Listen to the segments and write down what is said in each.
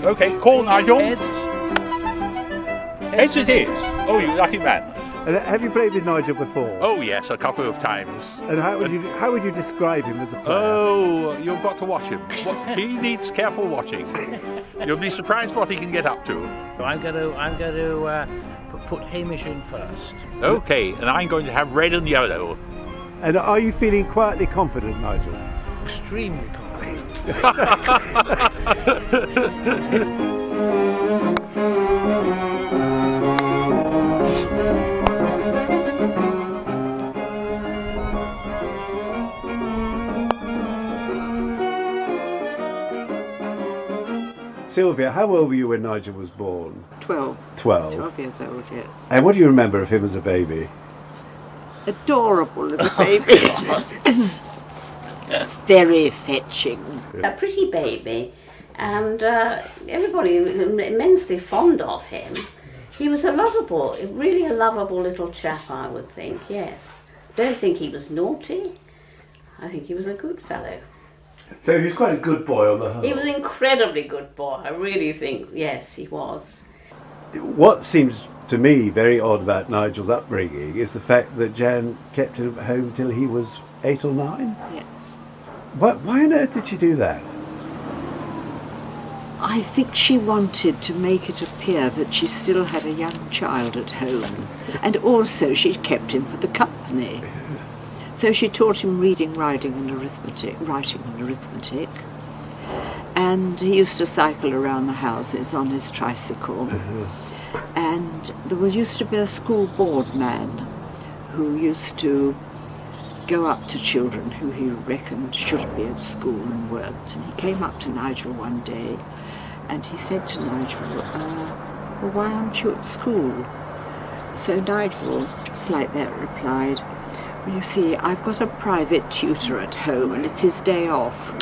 Okay, call Nigel. Heads. Heads it is. Oh, you lucky man. And have you played with Nigel before? Oh yes, a couple of times. And how would you describe him as a player? Oh, you've got to watch him. He needs careful watching. You'll be surprised what he can get up to. I'm going to put Hamish in first. Okay, and I'm going to have red and yellow. And are you feeling quietly confident, Nigel? Extremely confident. Sylvia, how old were you when Nigel was born? 12. 12. 12 years old, yes. And what do you remember of him as a baby? Adorable little baby. Very fetching. A pretty baby, and everybody was immensely fond of him. He was really a lovable little chap, I would think, yes. Don't think he was naughty. I think he was a good fellow. So he was quite a good boy on the whole. He was an incredibly good boy, I really think, yes, he was. What seems to me very odd about Nigel's upbringing is the fact that Jan kept him at home till he was 8 or 9? Yes. Why on earth did she do that? I think she wanted to make it appear that she still had a young child at home, and also she kept him for the company. So she taught him reading, writing and arithmetic, and he used to cycle around the houses on his tricycle. And there used to be a school board man who used to go up to children who he reckoned should be at school and weren't. And he came up to Nigel one day and he said to Nigel, well, why aren't you at school? So Nigel, just like that, replied, well, you see, I've got a private tutor at home and it's his day off.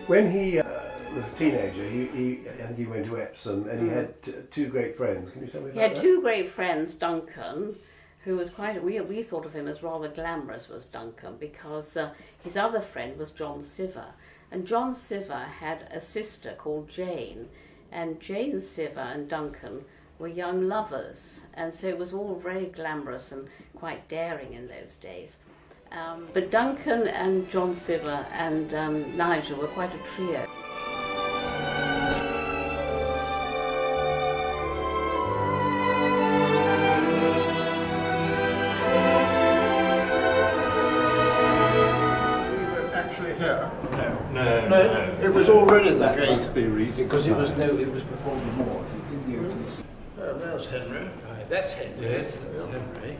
When he was a teenager, he went to Epsom and he had two great friends. Can you tell me about that? He had two great friends, Duncan, who was we thought of him as rather glamorous, was Duncan, because his other friend was John Siver. And John Siver had a sister called Jane, and Jane Siver and Duncan were young lovers, and so it was all very glamorous and quite daring in those days. But Duncan and John Siver and Nigel were quite a trio. We were actually here. No. It was already the case. Because it was before the war. There's Henry. Right, that's Henry. Yes, Henry.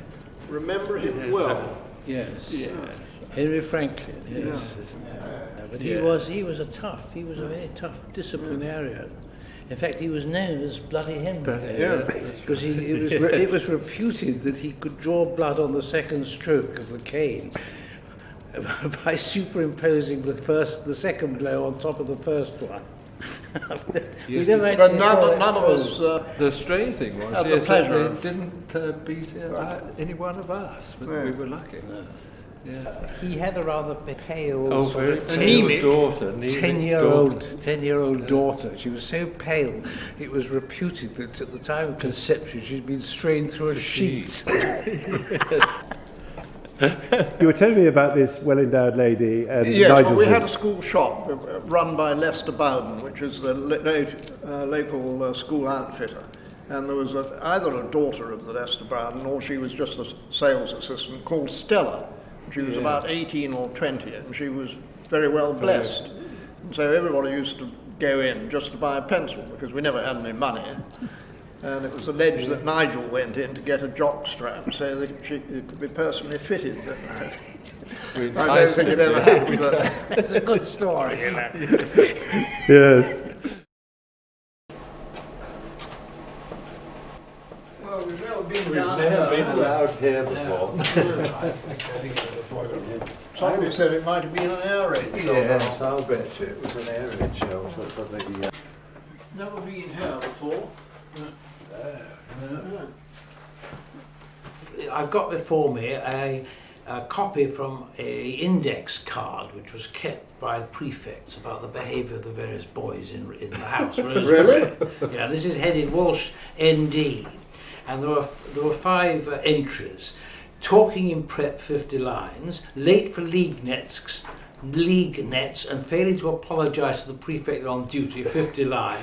Remember him well. Yes. Henry Franklin, yes. But he was a very tough disciplinarian. In fact, he was known as Bloody Henry. Because it was reputed that he could draw blood on the second stroke of the cane by superimposing the second blow on top of the first one. But none of us the strange thing was, had the pleasure. It didn't beat any one of us, but we were lucky. Yeah. He had a rather pale, sort of anemic daughter, 10-year-old daughter. She was so pale, it was reputed that at the time of conception she'd been strained through a sheet. You were telling me about this well-endowed lady and Yes, we had a school shop run by Lester Bowden, which is the local school outfitter. And there was either a daughter of the Lester Bowden or she was just a sales assistant called Stella. She was about 18 or 20 and she was very well blessed. And so everybody used to go in just to buy a pencil because we never had any money. And it was alleged that Nigel went in to get a jock strap so that it could be personally fitted that night. I don't think it ever happened, but It's a good story, you know. Yes. well, we've never been We've down never here. been allowed here before. Somebody said it might have been an air raid show. Yes, I'll bet you it was an air raid show. So the, Never been here before. I've got before me a copy from a index card which was kept by the prefects about the behaviour of the various boys in the house. Really? Yeah, this is headed Walsh ND, and there were 5 entries. Talking in prep 50 lines, late for league nets and failing to apologise to the prefect on duty 50 lines,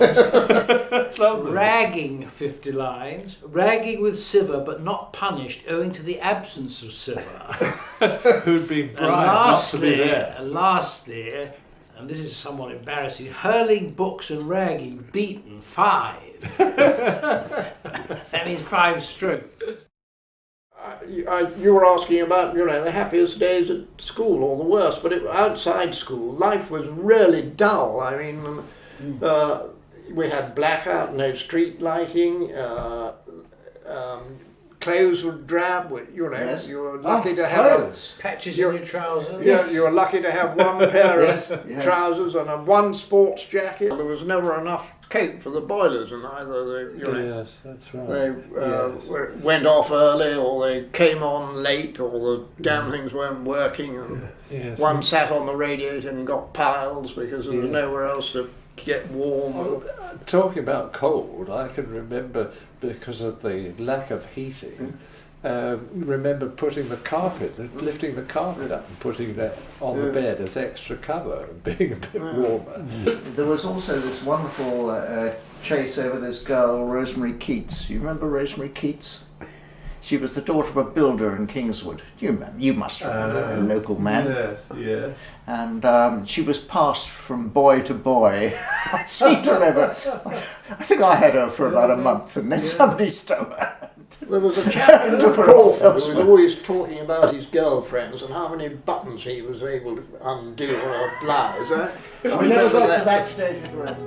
ragging 50 lines, ragging with Siver but not punished owing to the absence of Siver. who'd been And bribed not to be there. lastly, and this is somewhat embarrassing, hurling books and ragging, beaten 5. That means 5 strokes. You were asking about, the happiest days at school or the worst, but outside school, life was really dull. I mean, we had blackout, no street lighting, clothes were drab. Yes. You were lucky to have Patches in your trousers. Yeah, you were lucky to have one pair Yes, of yes. trousers and one sports jacket. There was never enough coke for the boilers, and either Yes, that's right. they went off early, or they came on late, or the damn things weren't working, and Yes. one sat on the radiator and got piles because there was nowhere else to get warm. Talking about cold, I can remember, because of the lack of heating, remember putting the carpet, lifting the carpet up and putting that on the bed as extra cover and being a bit warmer. There was also this wonderful chase over this girl, Rosemary Keats. You remember Rosemary Keats? She was the daughter of a builder in Kingswood. Do you remember? You must remember, a local man. Yes, yeah. And she was passed from boy to boy. I seem to remember. I think I had her for about a month, and then somebody stole her. There was a chap in Crawford who was always talking about his girlfriends and how many buttons he was able to undo on a blouse. I We never remember got that. to that stage of the rest.